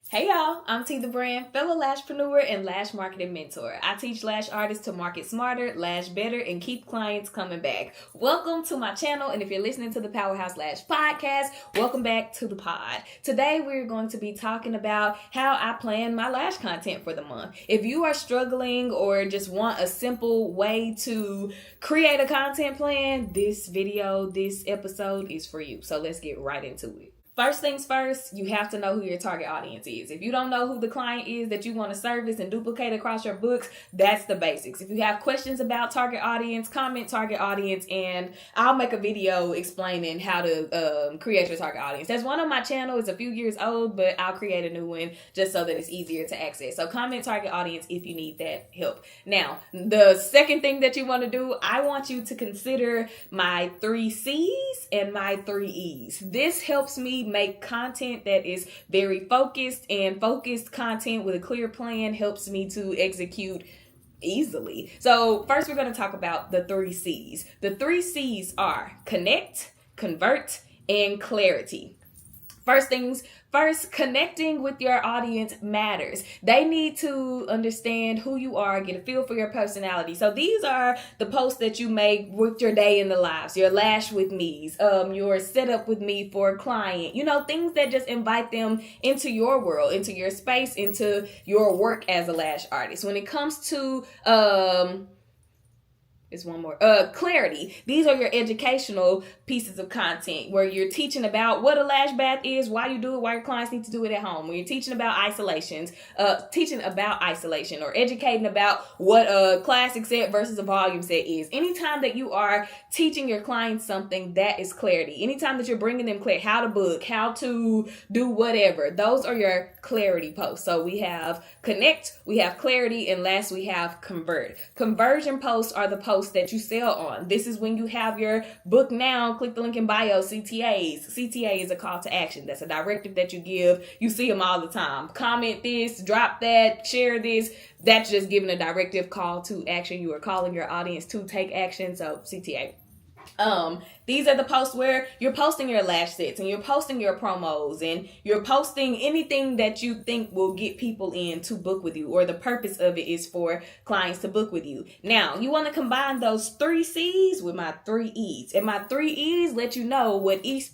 Hey y'all, I'm T the Brand, fellow lashpreneur and lash marketing mentor. I teach lash artists to market smarter, lash better, and keep clients coming back. Welcome to my channel, and if you're listening to the Powerhouse Lash Podcast, welcome back to the pod. Today we're going to be talking about how I plan my lash content for the month. If you are struggling or just want a simple way to create a content plan, this episode is for you. So let's get right into it. First things first, you have to know who your target audience is. If you don't know who the client is that you want to service and duplicate across your books, that's the basics. If you have questions about target audience, comment target audience, and I'll make a video explaining how to create your target audience. There's one on my channel. It's a few years old, but I'll create a new one just so that it's easier to access. So comment target audience if you need that help. Now, the second thing that you want to do, I want you to consider my 3 C's and my 3 E's. This helps me make content that is very focused, and focused content with a clear plan helps me to execute easily. So first we're going to talk about the 3 C's. The 3 C's are connect, convert, and clarity. First, connecting with your audience matters. They need to understand who you are, get a feel for your personality. So these are the posts that you make with your day in the lives, your lash with me's, your setup with me for a client, things that just invite them into your world, into your space, into your work as a lash artist. When it comes to, clarity. These are your educational pieces of content where you're teaching about what a lash bath is, why you do it, why your clients need to do it at home. When you're teaching about isolation or educating about what a classic set versus a volume set is. Anytime that you are teaching your clients something, that is clarity. Anytime that you're bringing them clarity, how to book, how to do whatever, those are your clarity posts. So we have connect, we have clarity, and last we have convert. Conversion posts are the posts that you sell on. This is when you have your book now, click the link in bio, CTAs. CTA is a call to action. That's a directive that you give. You see them all the time. Comment this, drop that, share this. That's just giving a directive call to action. You are calling your audience to take action. So CTA. These are the posts where you're posting your lash sets and you're posting your promos and you're posting anything that you think will get people in to book with you, or the purpose of it is for clients to book with you. Now, you want to combine those 3 C's with my 3 E's, and my 3 E's let you know what each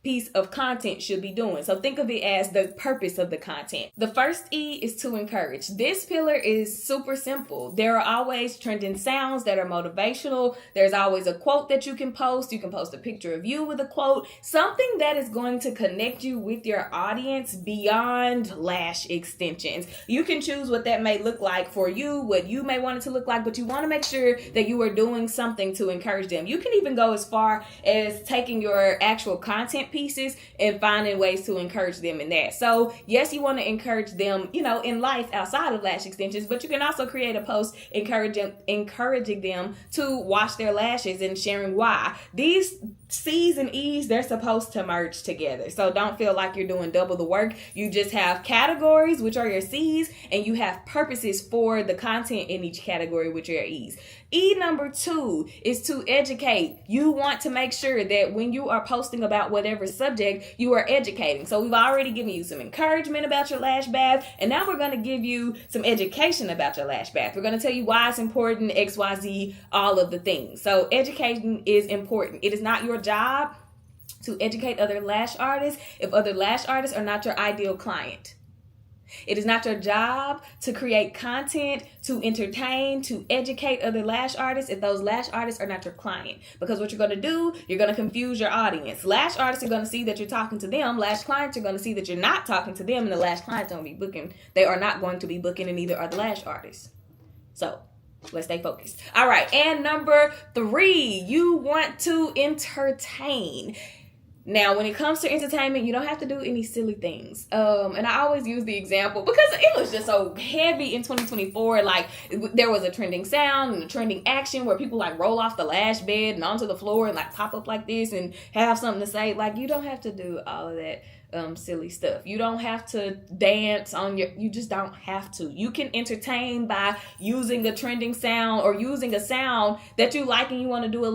piece of content should be doing. So think of it as the purpose of the content. The first E is to encourage. This pillar is super simple. There are always trending sounds that are motivational. There's always a quote that you can post. You can post a picture of you with a quote, something that is going to connect you with your audience beyond lash extensions. You can choose what that may look like for you, what you may want it to look like, but you want to make sure that you are doing something to encourage them. You can even go as far as taking your actual content pieces and finding ways to encourage them in that. So yes, you want to encourage them, in life outside of lash extensions, but you can also create a post encouraging them to wash their lashes and sharing why. These C's and E's, they're supposed to merge together. So don't feel like you're doing double the work. You just have categories, which are your C's, and you have purposes for the content in each category, which are your E's. E number 2 is to educate. You want to make sure that when you are posting about whatever subject, you are educating. So we've already given you some encouragement about your lash bath, and now we're going to give you some education about your lash bath. We're going to tell you why it's important, XYZ, all of the things. So education is important. It is not your job to educate other lash artists if other lash artists are not your ideal client. It is not your job to create content, to entertain, to educate other lash artists if those lash artists are not your client. Because what you're going to do, you're going to confuse your audience. Lash artists are going to see that you're talking to them. Lash clients are going to see that you're not talking to them, and the lash clients don't be booking. They are not going to be booking, and neither are the lash artists. So let's stay focused. All right. And number 3, you want to entertain. Now, when it comes to entertainment, you don't have to do any silly things. And I always use the example because it was just so heavy in 2024. Like, there was a trending sound and a trending action where people like roll off the lash bed and onto the floor and like pop up like this and have something to say. Like, you don't have to do all of that. silly stuff. You don't have to dance you just don't have to. You can entertain by using a trending sound or using a sound that you like and you want to do a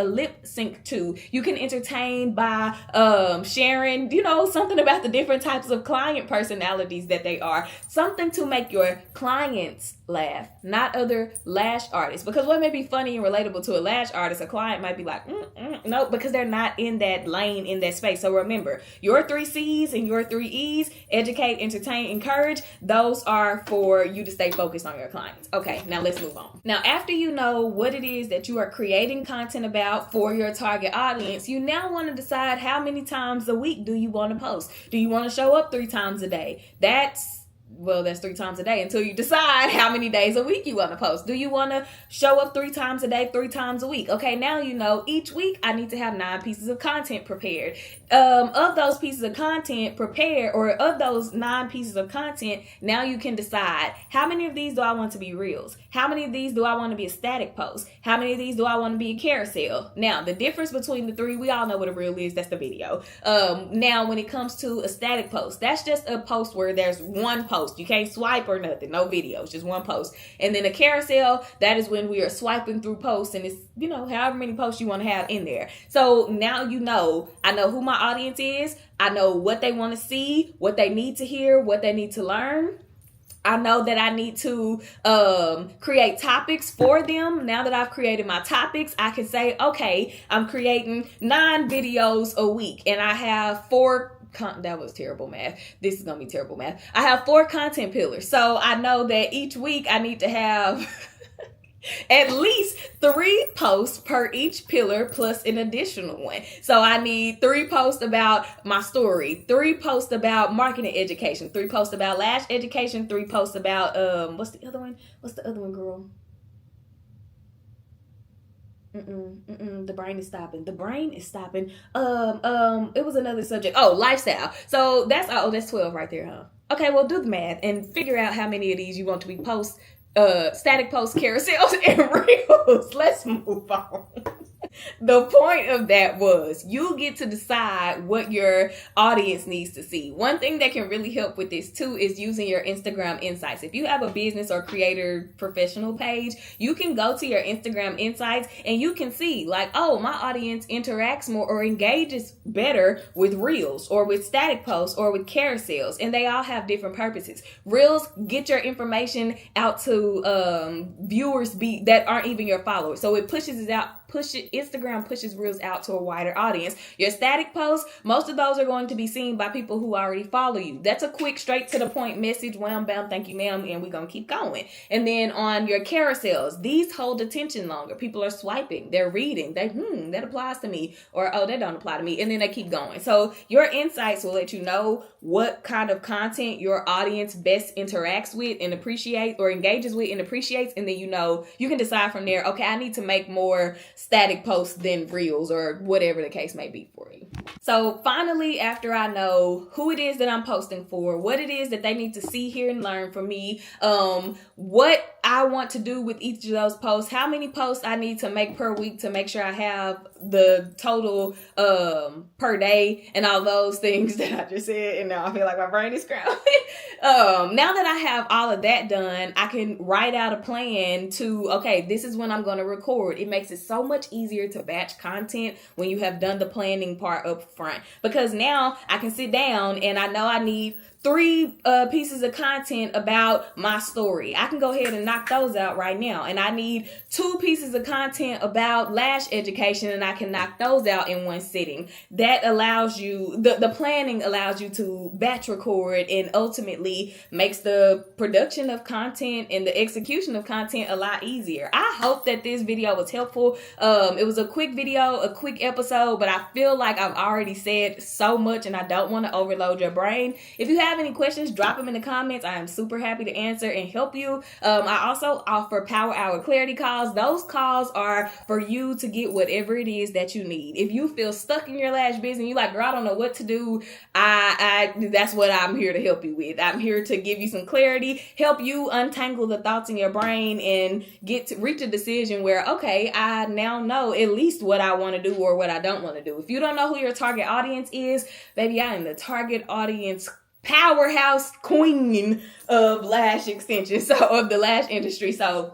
lip sync to. You can entertain by sharing, something about the different types of client personalities that they are. Something to make your clients laugh, not other lash artists. Because what may be funny and relatable to a lash artist, a client might be like, no, because they're not in that lane, in that space. So remember, your 3 C's and your 3 E's, educate, entertain, encourage, those are for you to stay focused on your clients. Okay, now let's move on. Now, after you know what it is that you are creating content about for your target audience, you now want to decide how many times a week do you want to post. Do you want to show up 3 times a day? That's 3 times a day until you decide how many days a week you want to post. Do you want to show up 3 times a day, 3 times a week? Okay, now you know each week I need to have 9 pieces of content prepared. Of those pieces of content prepared, or of those 9 pieces of content, now you can decide how many of these do I want to be reels? How many of these do I want to be a static post? How many of these do I want to be a carousel? Now, the difference between the 3, we all know what a reel is. That's the video. Now, when it comes to a static post, that's just a post where there's one post. You can't swipe or nothing. No videos, just one post. And then a carousel, that is when we are swiping through posts, and it's, however many posts you want to have in there. So now I know who my audience is. I know what they want to see, what they need to hear, what they need to learn. I know that I need to create topics for them. Now that I've created my topics, I can say, okay, I'm creating 9 videos a week, and I have 4. That was terrible math. This is gonna be terrible math. I have 4 content pillars, so I know that each week I need to have at least 3 posts per each pillar plus an additional one. So I need 3 posts about my story, 3 posts about marketing education, 3 posts about lash education, 3 posts about what's the other one, girl? The brain is stopping. It was another subject. Oh, lifestyle. So that's 12 right there, huh? Okay, well, do the math and figure out how many of these you want to be static posts, carousels, and reels. Let's move on. The point of that was you get to decide what your audience needs to see. One thing that can really help with this too is using your Instagram insights. If you have a business or creator professional page, you can go to your Instagram insights and you can see like, oh, my audience interacts more or engages better with reels or with static posts or with carousels, and they all have different purposes. Reels get your information out to viewers that aren't even your followers, so it pushes it out. Instagram pushes reels out to a wider audience. Your static posts, most of those are going to be seen by people who already follow you. That's a quick, straight to the point message. Wham, bam, thank you, ma'am, and we're going to keep going. And then on your carousels, these hold attention longer. People are swiping, they're reading, that applies to me, or oh, that don't apply to me, and then they keep going. So your insights will let you know what kind of content your audience best interacts with and appreciates, or engages with and appreciates, and then you can decide from there, okay, I need to make more static posts than reels, or whatever the case may be for you. So finally, after I know who it is that I'm posting for, what it is that they need to see, hear, and learn from me, what I want to do with each of those posts, how many posts I need to make per week to make sure I have the total per day, and all those things that I just said, and now I feel like my brain is scrambling. Now that I have all of that done, I can write out a plan to, okay, this is when I'm going to record. It makes it so much easier to batch content when you have done the planning part up front, because now I can sit down and I know I need 3 pieces of content about my story. I can go ahead and knock those out right now. And I need 2 pieces of content about lash education, and I can knock those out in one sitting. That allows you, the planning allows you to batch record, and ultimately makes the production of content and the execution of content a lot easier. I hope that this video was helpful. It was a quick video, a quick episode, but I feel like I've already said so much and I don't want to overload your brain. If you have have any questions, drop them in the comments. I am super happy to answer and help you. I also offer Power Hour Clarity calls. Those calls are for you to get whatever it is that you need. If you feel stuck in your lash business, you like, girl, I don't know what to do, that's what I'm here to help you with. I'm here to give you some clarity, help you untangle the thoughts in your brain, and reach a decision where, okay, I now know at least what I want to do or what I don't want to do. If you don't know who your target audience is, baby, I am the target audience powerhouse queen of lash extensions, so of the lash industry. So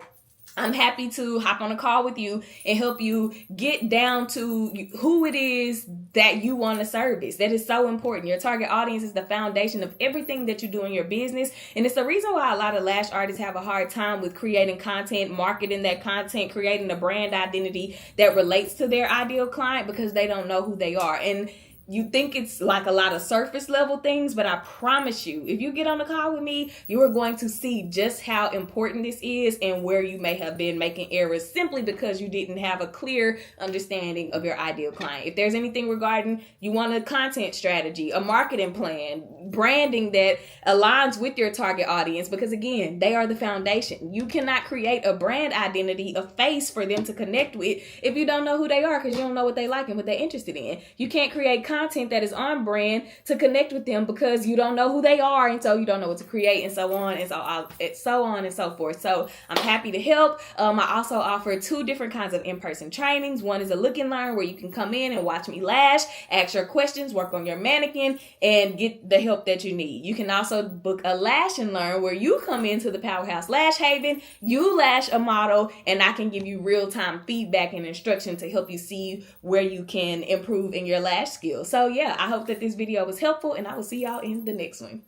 I'm happy to hop on a call with you and help you get down to who it is that you want to service. That is so important. Your target audience is the foundation of everything that you do in your business. And it's the reason why a lot of lash artists have a hard time with creating content, marketing that content, creating a brand identity that relates to their ideal client, because they don't know who they are. And you think it's like a lot of surface level things, but I promise you, if you get on the call with me, you are going to see just how important this is and where you may have been making errors simply because you didn't have a clear understanding of your ideal client. If there's anything regarding you want a content strategy, a marketing plan, branding that aligns with your target audience, because again, they are the foundation. You cannot create a brand identity, a face for them to connect with if you don't know who they are, because you don't know what they like and what they're interested in. You can't create content that is on brand to connect with them because you don't know who they are, and so you don't know what to create, and so on and so forth. So I'm happy to help. I also offer 2 different kinds of in-person trainings. One is a look and learn, where you can come in and watch me lash, ask your questions, work on your mannequin, and get the help that you need. You can also book a lash and learn, where you come into the Powerhouse Lash Haven, you lash a model, and I can give you real-time feedback and instruction to help you see where you can improve in your lash skills. So yeah, I hope that this video was helpful, and I will see y'all in the next one.